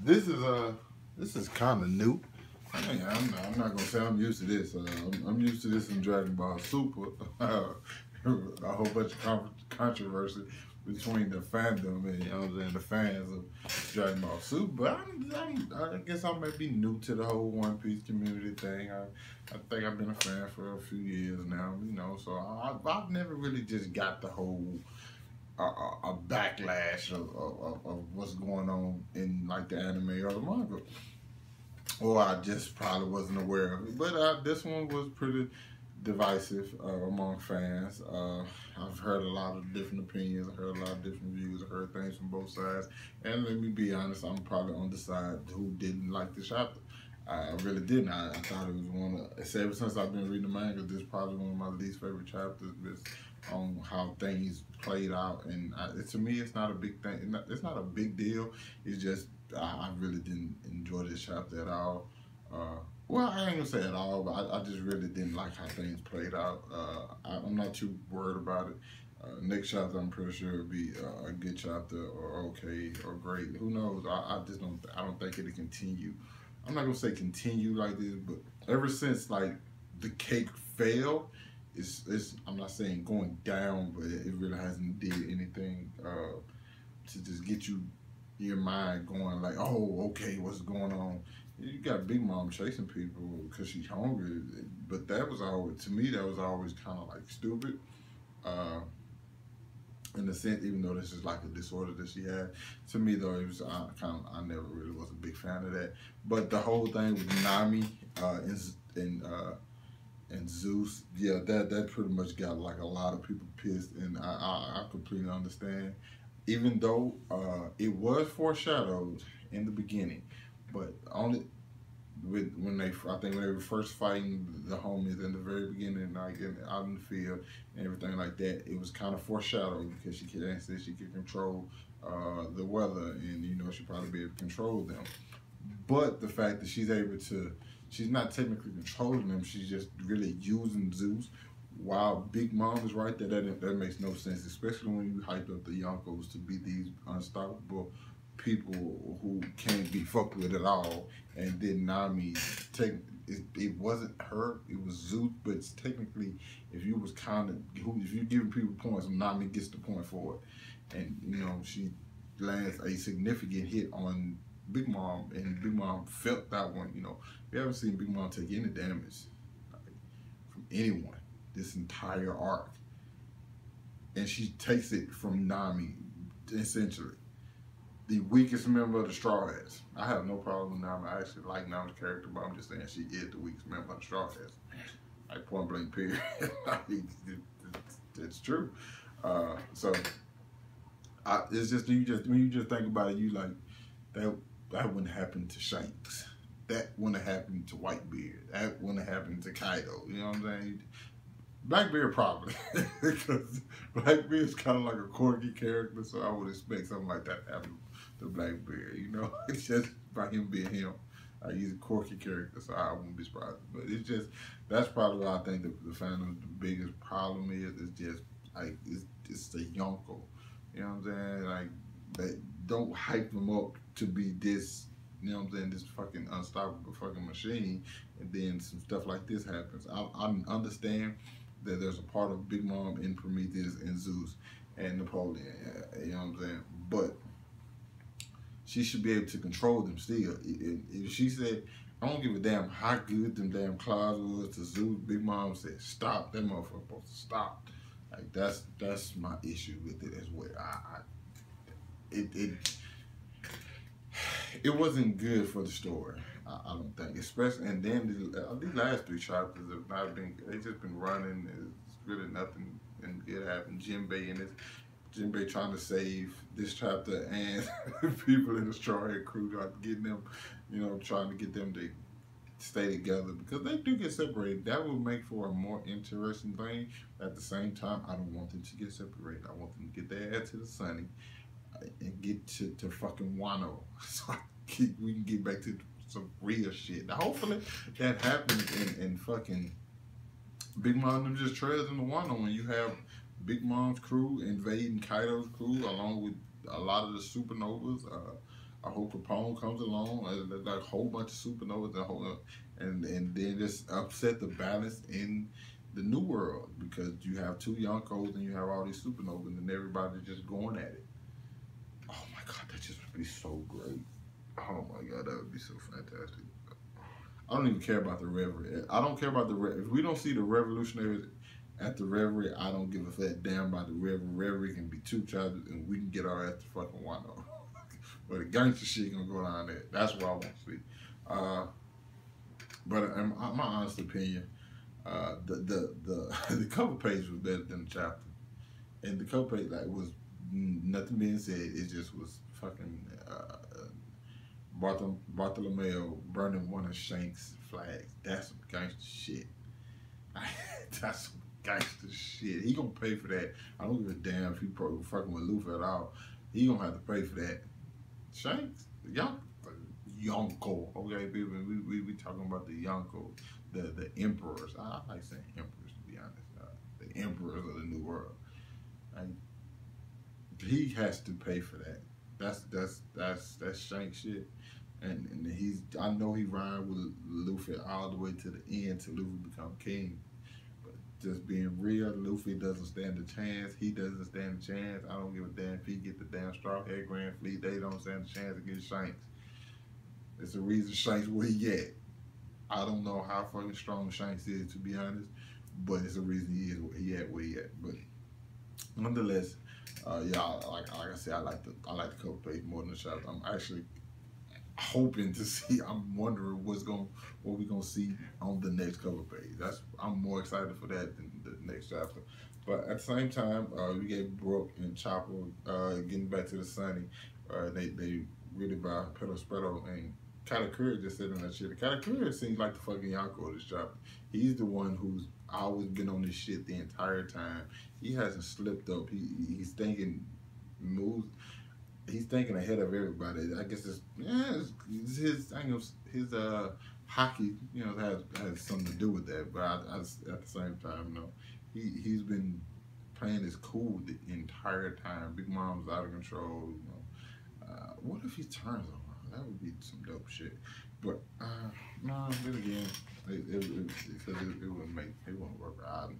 This is kind of new. I mean, I'm not gonna say I'm used to this. I'm used to this in Dragon Ball Super. A whole bunch of controversy between the fandom and you know what I'm saying, the fans of Dragon Ball Super. But I guess I may be new to the whole One Piece community thing. I think I've been a fan for a few years now. You know, so I've never really just got the whole a backlash of what's going on in like the anime or the manga, or I just probably wasn't aware of it. But this one was pretty divisive among fans. I've heard a lot of different opinions. I heard a lot of different views. I heard things from both sides. And let me be honest, I'm probably on the side who didn't like the chapter. I really didn't. I thought it was one of, ever since I've been reading the manga, this is probably one of my least favorite chapters based on how things played out. And to me, it's not a big thing. It's not a big deal. It's just, I really didn't enjoy this chapter at all. Well, I ain't gonna say at all, but I just really didn't like how things played out. I'm not too worried about it. Next chapter, I'm pretty sure it'll be a good chapter or okay or great. Who knows? I just don't. I don't think it'll continue. I'm not gonna say continue like this, but ever since like the cake fell, it's I'm not saying going down, but it really hasn't did anything to just get your mind going like, oh, okay, what's going on? You got Big Mom chasing people because she's hungry, but that was always, to me, that was always kind of like stupid. In a sense, even though this is like a disorder that she had, to me though, it was I never really was a big fan of that. But the whole thing with Nami and Zeus, yeah, that pretty much got like a lot of people pissed, and I completely understand. Even though it was foreshadowed in the beginning, but only when they were first fighting the homies in the very beginning, like out in the field and everything like that, it was kind of foreshadowed because she could control the weather, and you know she'd probably be able to control them. But the fact that she's not technically controlling them, she's just really using Zeus. While Big Mom is right there, that makes no sense, especially when you hyped up the Yonkos to be these unstoppable people who can't be fucked with at all. And then Nami, it wasn't her, it was Zeus, but it's technically, if you giving people points, Nami gets the point for it. And you know, she lands a significant hit on Big Mom, and Big Mom felt that one. You know, we haven't seen Big Mom take any damage from anyone this entire arc, and she takes it from Nami, essentially the weakest member of the Straw Hats. I have no problem with Nami. I actually like Nami's character, but I'm just saying she is the weakest member of the Straw Hats. Like point blank period. It's true. So it's just when you just think about it, you like that wouldn't happen to Shanks. That wouldn't have happened to Whitebeard. That wouldn't have happened to Kaido. You know what I'm saying? Blackbeard probably, because Blackbeard is kind of like a quirky character, so I would expect something like that to happen to Blackbeard. You know, it's just by him being him. He's a quirky character, so I wouldn't be surprised. But it's just, that's probably what I think the fandom's biggest problem is. It's just like it's the Yonko. You know what I'm saying? Like they don't hype them up to be this. You know what I'm saying? This fucking unstoppable fucking machine, and then some stuff like this happens. I understand that there's a part of Big Mom in Prometheus and Zeus and Napoleon, you know what I'm saying? But she should be able to control them still. If she said, I don't give a damn how good them damn claws was to Zeus, Big Mom said, stop, that motherfucker supposed to stop. Like that's my issue with it as well. It wasn't good for the story. I don't think, especially, and then these last three chapters have not been. They've just been running. It's really nothing good happened. Jinbei trying to save this chapter, and people in the Straw Hat crew are getting them, you know, trying to get them to stay together because they do get separated. That will make for a more interesting thing. At the same time, I don't want them to get separated. I want them to get their ass to the Sunny and get to fucking Wano, so we can get back to some real shit. Now, hopefully that happens in fucking Big Mom them just trails in the Wano when you have Big Mom's crew invading Kaido's crew along with a lot of the supernovas. I hope Capone comes along, like a whole bunch of supernovas, and then just upset the balance in the new world, because you have two Yonkos and you have all these supernovas and everybody's just going at it. Oh my God, that just would be so great. Oh my God, that would be so fantastic. I don't even care about the Reverie. I don't care about the If we don't see the revolutionaries at the Reverie, I don't give a fat damn about the Reverie. Reverie can be two chapters and we can get our ass to fucking Wano. But the gangster shit gonna go down there. That's what I want to see. But in my honest opinion, the cover page was better than the chapter, and the cover page like was nothing being said. It just was fucking Bartholomew burning one of Shank's flags. That's some gangster shit. That's some gangster shit. He gonna pay for that. I don't give a damn if he fucking with Luffy at all. He gonna have to pay for that. Shanks, Yonko. Okay, baby, we talking about the Yonko, the emperors. I like saying emperors, to be honest. The emperors of the New World. He has to pay for that. That's Shank shit. And I know he ride with Luffy all the way to the end till Luffy become king. But just being real, Luffy doesn't stand a chance. He doesn't stand a chance. I don't give a damn if he get the damn Straw Hat Grand Fleet. They don't stand a chance against Shanks. It's the reason Shanks where he at. I don't know how fucking strong Shanks is, to be honest, but it's the reason he at where he at. But nonetheless, yeah, like I said, I like the cover page more than the chapter. I'm actually hoping to see. I'm wondering what we gonna see on the next cover page. I'm more excited for that than the next chapter. But at the same time, we get Brook and Chopper getting back to the Sunny. They really by Pedro Spredo, and Katakuri just sitting on that shit. Katakuri seems like the fucking Yonko of this chapter. He's the one who's always been on this shit the entire time. He hasn't slipped up. He's thinking moves. He's thinking ahead of everybody. I guess his hockey, has something to do with that. But at the same time, he's been playing his cool the entire time. Big Mom's out of control. What if he turns on her? That would be some dope shit. But no, then again, it wouldn't work out.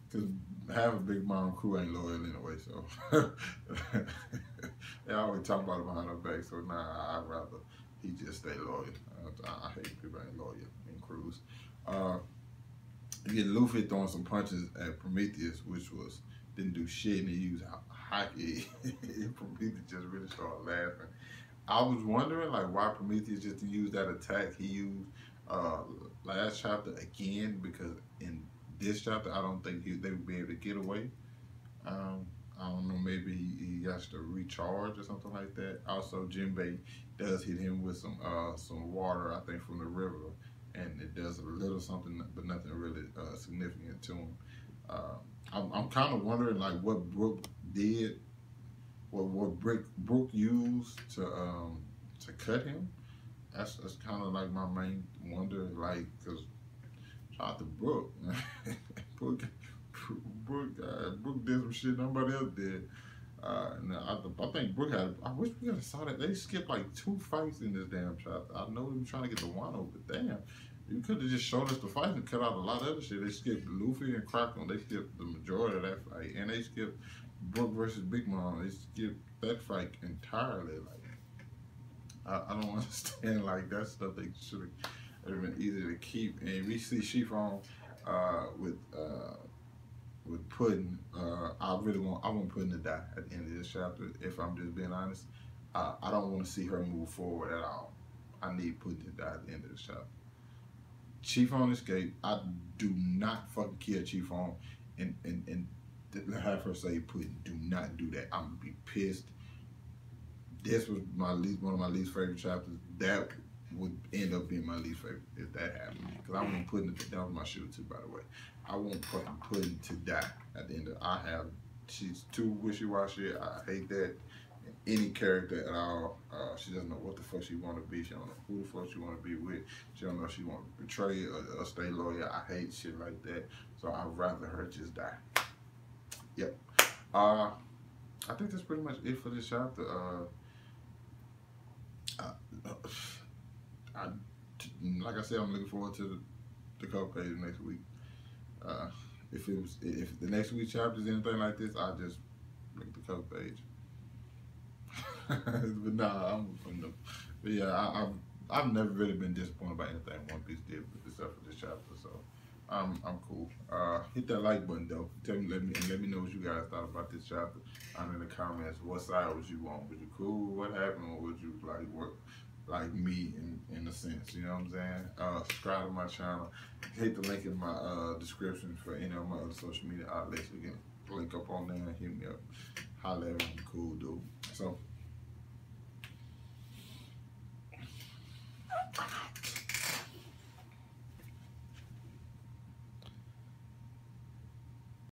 Because half of Big Mom crew ain't loyal anyway, so they always talk about it behind her back. So I'd rather he just stay loyal. I hate people ain't loyal in crews. You get Luffy throwing some punches at Prometheus, which didn't do shit, and he used hockey. Prometheus just really started laughing. I was wondering why Prometheus just didn't use that attack he used last chapter again, because in this chapter I don't think they would be able to get away. I don't know, maybe he has to recharge or something like that. Also, Jinbei does hit him with some water, I think, from the river, and it does a little something, but nothing really significant to him. I'm kind of wondering what Brook did, what Brook used to cut him. That's kind of my main wonder, because shout out to Brook. Brook did some shit nobody else did. And I think Brook I wish we could have saw that. They skipped 2 fights in this damn chapter. I know they were trying to get the Wano, but damn, you could have just showed us the fight and cut out a lot of other shit. They skipped Luffy and Crockett. They skipped the majority of that fight, and they skipped Brook versus Big Mom. They skipped that fight entirely. I don't understand. That stuff they should have been easy to keep. And we see Chiffon with Puddin. I want Puddin to die at the end of this chapter. If I'm just being honest, I don't want to see her move forward at all. I need Puddin to die at the end of this chapter. Chiffon escaped. I do not fucking kill Chiffon and have her say, Puddin, do not do that. I'm gonna be pissed. This was one of my least favorite chapters. That would end up being my least favorite if that happened. Because I want Puddin to, that was my shooter too, by the way. I want fucking Puddin to die at the end of she's too wishy-washy. I hate that. Any character at all. She doesn't know what the fuck she want to be. She don't know who the fuck she want to be with. She don't know if she want to betray or stay loyal. I hate shit like that. So I'd rather her just die. Yep. I think that's pretty much it for this chapter. I, like I said, I'm looking forward to the cover page next week. If the next week's chapter is anything like this, I'll just make the cover page. But nah, but yeah, I've never really been disappointed by anything One Piece did except for this chapter. So I'm cool. Hit that like button though. Let me know what you guys thought about this chapter. In the comments. What side was you on? Was you cool? What happened? Or was you like me in a sense? You know what I'm saying? Subscribe to my channel. Hit the link in my description for any of my other social media outlets. You can link up on there and hit me up. Holla at me. I'm cool, dude. So.